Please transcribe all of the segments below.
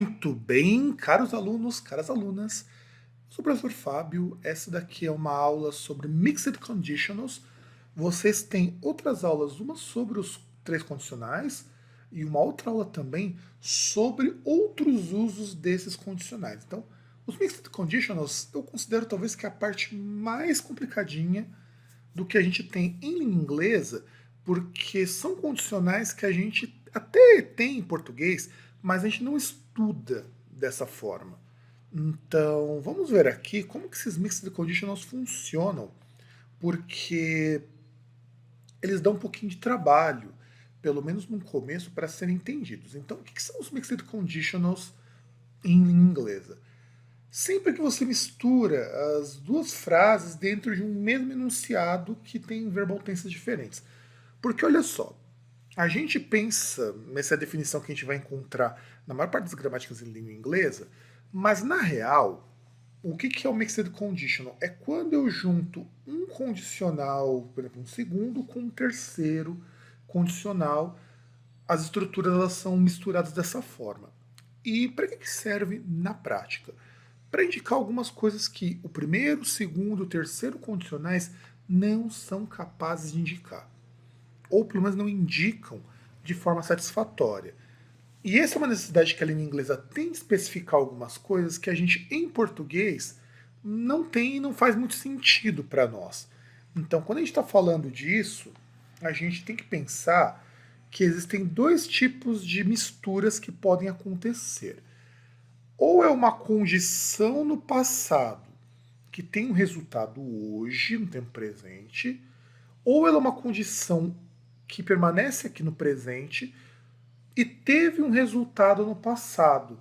Muito bem, caros alunos, caras alunas. Eu sou o professor Fábio. Essa daqui é uma aula sobre Mixed Conditionals. Vocês têm outras aulas, uma sobre os três condicionais e uma outra aula também sobre outros usos desses condicionais. Então, os Mixed Conditionals eu considero talvez que é a parte mais complicadinha do que a gente tem em língua inglesa, porque são condicionais que a gente até tem em português, mas a gente não estuda dessa forma. Então, vamos ver aqui como que esses mixed conditionals funcionam, porque eles dão um pouquinho de trabalho, pelo menos no começo, para serem entendidos. Então, o que são os mixed conditionals em língua inglesa? Sempre que você mistura as duas frases dentro de um mesmo enunciado que tem verbal tensas diferentes. Porque olha só, a gente pensa nessa definição que a gente vai encontrar na maior parte das gramáticas em língua inglesa, mas na real, o que é o mixed conditional? É quando eu junto um condicional, por exemplo, um segundo, com um terceiro condicional. As estruturas elas são misturadas dessa forma. E para que serve na prática? Para indicar algumas coisas que o primeiro, o segundo e o terceiro condicionais não são capazes de indicar. Ou pelo menos não indicam de forma satisfatória. E essa é uma necessidade que a língua inglesa tem de especificar algumas coisas que a gente, em português, não tem e não faz muito sentido para nós. Então, quando a gente está falando disso, a gente tem que pensar que existem dois tipos de misturas que podem acontecer. Ou é uma condição no passado que tem um resultado hoje, no tempo presente, ou ela é uma condição que permanece aqui no presente e teve um resultado no passado.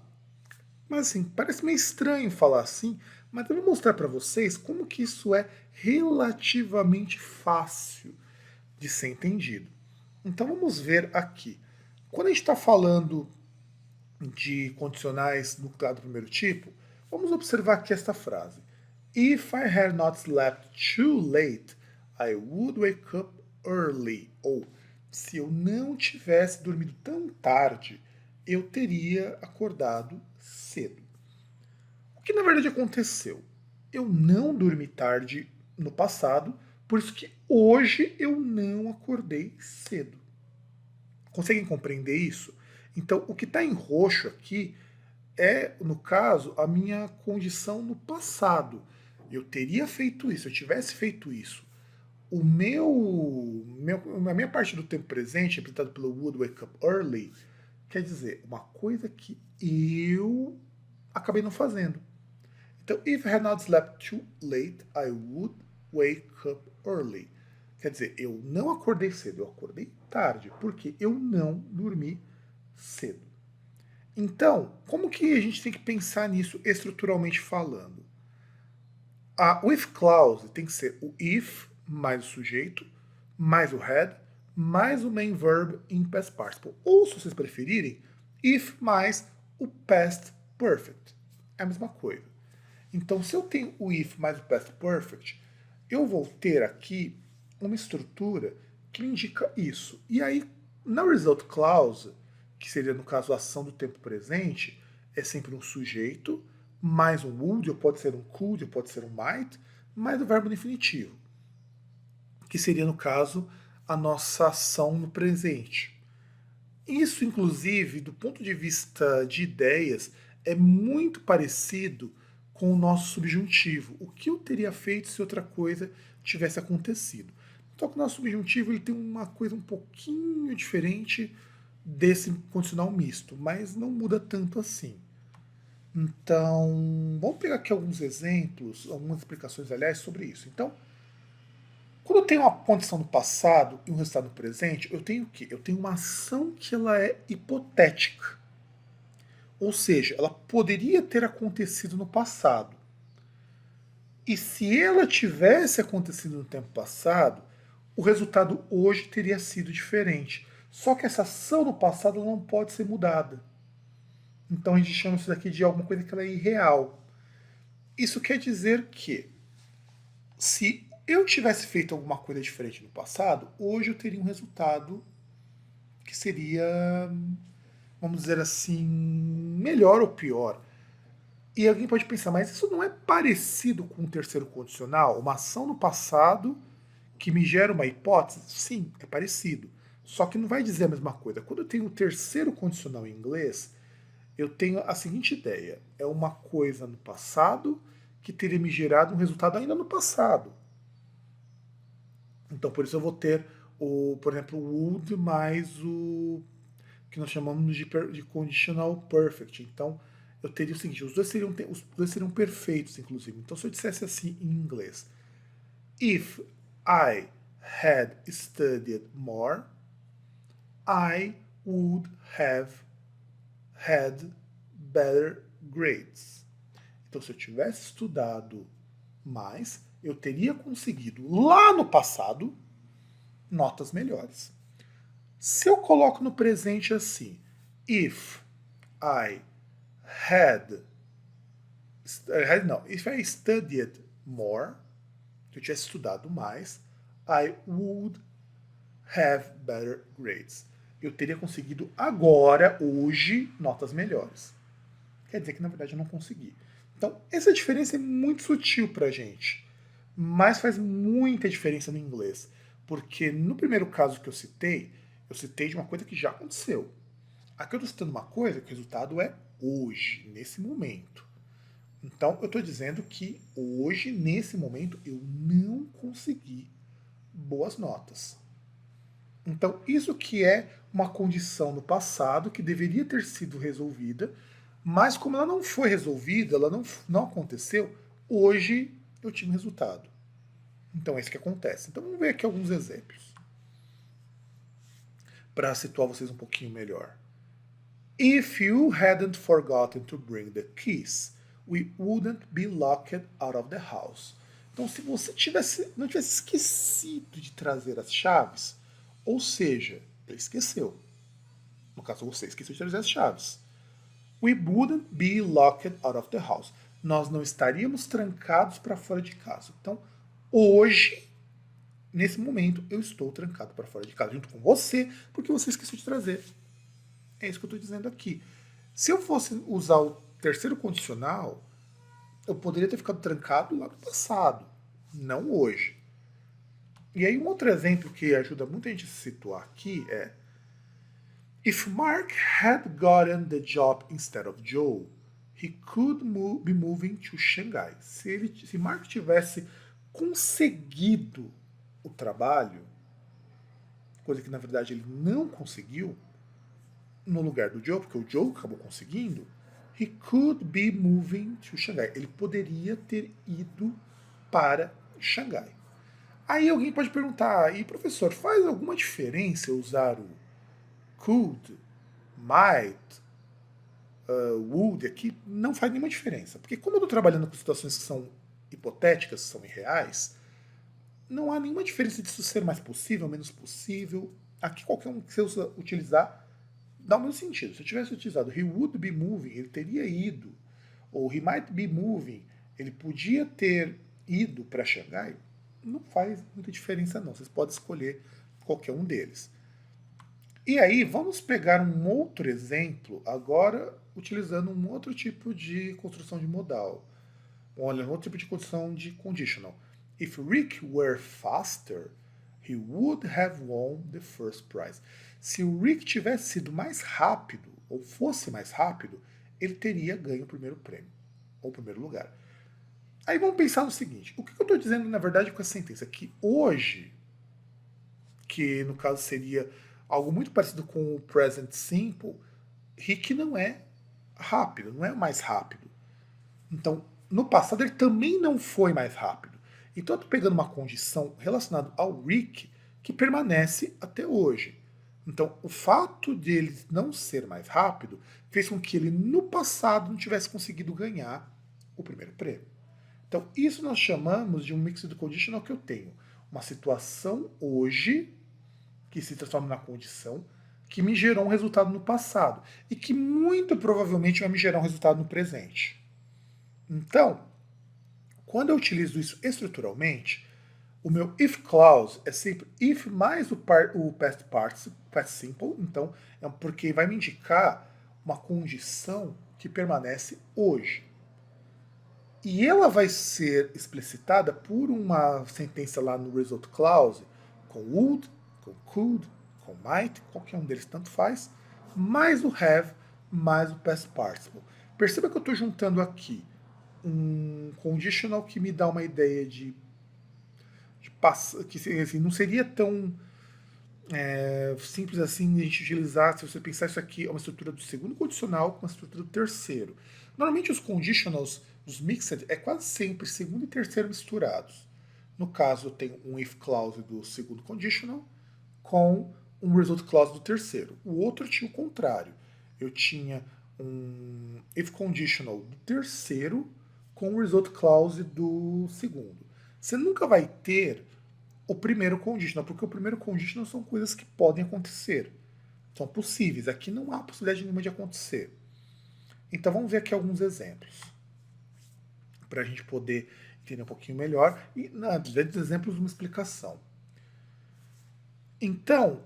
Mas assim, parece meio estranho falar assim, mas eu vou mostrar para vocês como que isso é relativamente fácil de ser entendido. Então vamos ver aqui. Quando a gente está falando de condicionais no do primeiro tipo, vamos observar aqui esta frase. If I had not slept too late, I would wake up early. Ou, se eu não tivesse dormido tão tarde, eu teria acordado cedo. O que na verdade aconteceu? Eu não dormi tarde no passado, por isso que hoje eu não acordei cedo. Conseguem compreender isso? Então, o que está em roxo aqui é, no caso, a minha condição no passado. Eu teria feito isso, eu tivesse feito isso. A minha parte do tempo presente, representado pelo would wake up early, quer dizer, uma coisa que eu acabei não fazendo. Então, if I had not slept too late, I would wake up early. Quer dizer, eu não acordei cedo, eu acordei tarde, porque eu não dormi cedo. Então, como que a gente tem que pensar nisso estruturalmente falando? A with clause tem que ser o if mais o sujeito, mais o had, mais o main verb em past participle. Ou, se vocês preferirem, if mais o past perfect. É a mesma coisa. Então, se eu tenho o if mais o past perfect, eu vou ter aqui uma estrutura que indica isso. E aí, na result clause, que seria no caso a ação do tempo presente, é sempre um sujeito, mais um would, ou pode ser um could, ou pode ser um might, mais o verbo no infinitivo, que seria no caso a nossa ação no presente. Isso, inclusive, do ponto de vista de ideias, é muito parecido com o nosso subjuntivo. O que eu teria feito se outra coisa tivesse acontecido? Só que o nosso subjuntivo ele tem uma coisa um pouquinho diferente desse condicional misto, mas não muda tanto assim. Então, vamos pegar aqui alguns exemplos, algumas explicações, aliás, sobre isso. Então, quando eu tenho uma condição no passado e um resultado no presente, eu tenho o quê? Eu tenho uma ação que ela é hipotética. Ou seja, ela poderia ter acontecido no passado. E se ela tivesse acontecido no tempo passado, o resultado hoje teria sido diferente. Só que essa ação no passado não pode ser mudada. Então a gente chama isso daqui de alguma coisa que ela é irreal. Isso quer dizer que se eu tivesse feito alguma coisa diferente no passado, hoje eu teria um resultado que seria vamos dizer assim, melhor ou pior. E alguém pode pensar, mas isso não é parecido com um terceiro condicional? Uma ação no passado que me gera uma hipótese? Sim, é parecido. Só que não vai dizer a mesma coisa. Quando eu tenho o terceiro condicional em inglês, eu tenho a seguinte ideia: é uma coisa no passado que teria me gerado um resultado ainda no passado. Então, por isso eu vou ter por exemplo, o would mais o que nós chamamos de conditional perfect. Então, eu teria o seguinte: os dois seriam perfeitos, inclusive. Então, se eu dissesse assim em inglês: If I had studied more, I would have had better grades. Então, se eu tivesse estudado mais, eu teria conseguido lá no passado notas melhores. Se eu coloco no presente assim, if I if I studied more, se eu tivesse estudado mais, I would have better grades. Eu teria conseguido agora, hoje, notas melhores. Quer dizer que na verdade eu não consegui. Então, essa diferença é muito sutil pra gente, mas faz muita diferença no inglês. Porque no primeiro caso que eu citei de uma coisa que já aconteceu. Aqui eu estou citando uma coisa que o resultado é hoje, nesse momento. Então eu estou dizendo que hoje, nesse momento, eu não consegui boas notas. Então isso que é uma condição no passado que deveria ter sido resolvida, mas como ela não foi resolvida, ela não aconteceu, hoje eu tive um resultado. Então é isso que acontece. Então vamos ver aqui alguns exemplos para situar vocês um pouquinho melhor. If you hadn't forgotten to bring the keys, we wouldn't be locked out of the house. Então, se você não tivesse esquecido de trazer as chaves, ou seja, ele esqueceu. No caso, você esqueceu de trazer as chaves. We wouldn't be locked out of the house. Nós não estaríamos trancados para fora de casa. Então, hoje, nesse momento, eu estou trancado para fora de casa, junto com você, porque você esqueceu de trazer. É isso que eu estou dizendo aqui. Se eu fosse usar o terceiro condicional, eu poderia ter ficado trancado lá no passado, não hoje. E aí um outro exemplo que ajuda muito a gente a se situar aqui é: If Mark had gotten the job instead of Joe, he could be moving to Shanghai. Se Mark tivesse conseguido o trabalho, coisa que na verdade ele não conseguiu, no lugar do Joe, porque o Joe acabou conseguindo, he could be moving to Shanghai. Ele poderia ter ido para Xangai. Aí alguém pode perguntar, e professor, faz alguma diferença usar o could, might, would aqui? Não faz nenhuma diferença, porque como eu estou trabalhando com situações que são hipotéticas, são irreais, não há nenhuma diferença disso ser mais possível, menos possível. Aqui qualquer um que você utilizar dá o mesmo sentido. Se eu tivesse utilizado he would be moving, ele teria ido. Ou he might be moving, ele podia ter ido para Xangai. Não faz muita diferença não. Vocês podem escolher qualquer um deles. E aí, vamos pegar um outro exemplo, agora utilizando um outro tipo de construção de modal. Olha, um outro tipo de construção de conditional. If Rick were faster, he would have won the first prize. Se o Rick tivesse sido mais rápido, ou fosse mais rápido, ele teria ganho o primeiro prêmio, ou o primeiro lugar. Aí vamos pensar no seguinte: o que eu estou dizendo na verdade com essa sentença? Que hoje, que no caso seria algo muito parecido com o present simple, Rick não é rápido, não é o mais rápido. Então, no passado ele também não foi mais rápido. Então eu estou pegando uma condição relacionada ao Rick que permanece até hoje. Então, o fato de ele não ser mais rápido fez com que ele no passado não tivesse conseguido ganhar o primeiro prêmio. Então, isso nós chamamos de um mixed conditional que eu tenho uma situação hoje que se transforma na condição que me gerou um resultado no passado e que muito provavelmente vai me gerar um resultado no presente. Então, quando eu utilizo isso estruturalmente, o meu if clause é sempre if mais o past simple, então é porque vai me indicar uma condição que permanece hoje. E ela vai ser explicitada por uma sentença lá no result clause, com would, com could, com might, qualquer um deles tanto faz, mais o have, mais o past participle. Perceba que eu estou juntando aqui um conditional que me dá uma ideia de que assim, não seria tão simples assim a gente utilizar, se você pensar isso aqui, é uma estrutura do segundo condicional com uma estrutura do terceiro. Normalmente os conditionals, os mixed, é quase sempre segundo e terceiro misturados. No caso, eu tenho um if clause do segundo conditional com um result clause do terceiro. O outro tinha o contrário. Eu tinha um if conditional do terceiro com o result clause do segundo. Você nunca vai ter o primeiro conditional, porque o primeiro conditional são coisas que podem acontecer. São possíveis. Aqui não há possibilidade nenhuma de acontecer. Então vamos ver aqui alguns exemplos. Para a gente poder entender um pouquinho melhor. E, na dos exemplos, uma explicação. Então,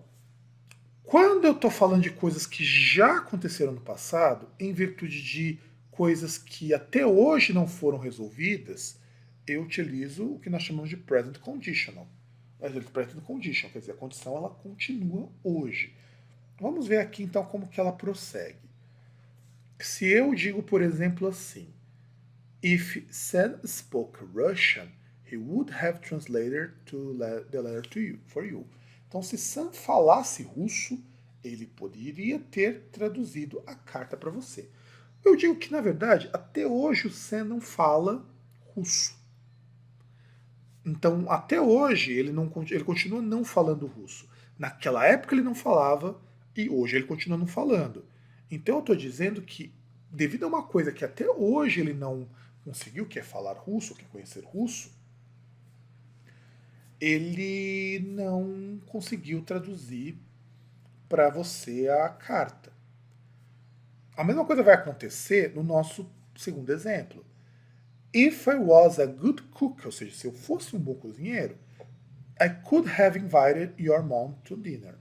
quando eu estou falando de coisas que já aconteceram no passado, em virtude de coisas que até hoje não foram resolvidas, eu utilizo o que nós chamamos de present conditional. Present condition, quer dizer, a condição ela continua hoje. Vamos ver aqui então como que ela prossegue. Se eu digo, por exemplo, assim, if Sam spoke Russian, he would have translated the letter to you, for you. Então, se Sam falasse russo, ele poderia ter traduzido a carta para você. Eu digo que, na verdade, até hoje o Sam não fala russo. Então, até hoje, ele continua não falando russo. Naquela época ele não falava e hoje ele continua não falando. Então, eu estou dizendo que, devido a uma coisa que até hoje ele não conseguiu, que é falar russo, que é conhecer russo, ele não conseguiu traduzir para você a carta. A mesma coisa vai acontecer no nosso segundo exemplo. If I was a good cook, ou seja, se eu fosse um bom cozinheiro, I could have invited your mom to dinner.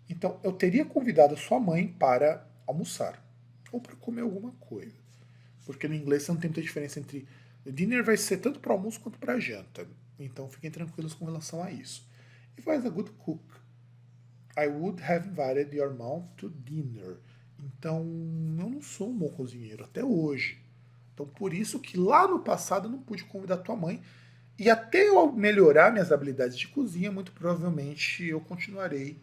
Então, eu teria convidado a sua mãe para almoçar ou para comer alguma coisa. Porque no inglês você não tem muita diferença entre... Dinner vai ser tanto para almoço quanto para janta. Então, fiquem tranquilos com relação a isso. If I was a good cook, I would have invited your mom to dinner. Então, eu não sou um bom cozinheiro até hoje. Então, por isso que lá no passado eu não pude convidar tua mãe. E até eu melhorar minhas habilidades de cozinha, muito provavelmente eu continuarei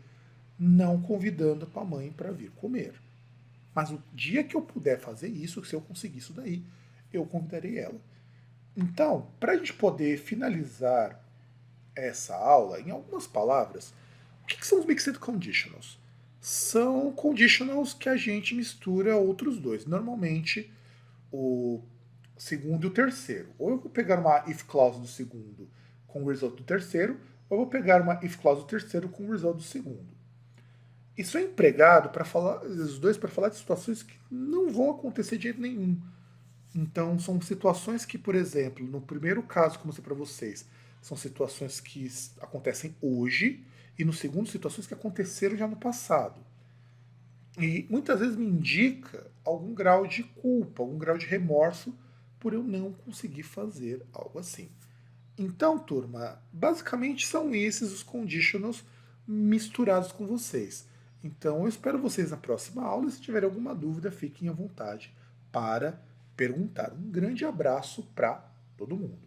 não convidando a tua mãe para vir comer. Mas o dia que eu puder fazer isso, se eu conseguir isso daí, eu convidarei ela. Então, para a gente poder finalizar essa aula, em algumas palavras, o que são os Mixed Conditionals? São conditionals que a gente mistura outros dois. Normalmente, o segundo e o terceiro. Ou eu vou pegar uma if clause do segundo com o result do terceiro, ou eu vou pegar uma if clause do terceiro com o result do segundo. Isso é empregado para falar, os dois para falar de situações que não vão acontecer de jeito nenhum. Então, são situações que, por exemplo, no primeiro caso que eu mostrei para vocês, são situações que acontecem hoje, e no segundo, situações que aconteceram já no passado. E muitas vezes me indica algum grau de culpa, algum grau de remorso por eu não conseguir fazer algo assim. Então, turma, basicamente são esses os conditionals misturados com vocês. Então, eu espero vocês na próxima aula. Se tiverem alguma dúvida, fiquem à vontade para perguntar. Um grande abraço para todo mundo.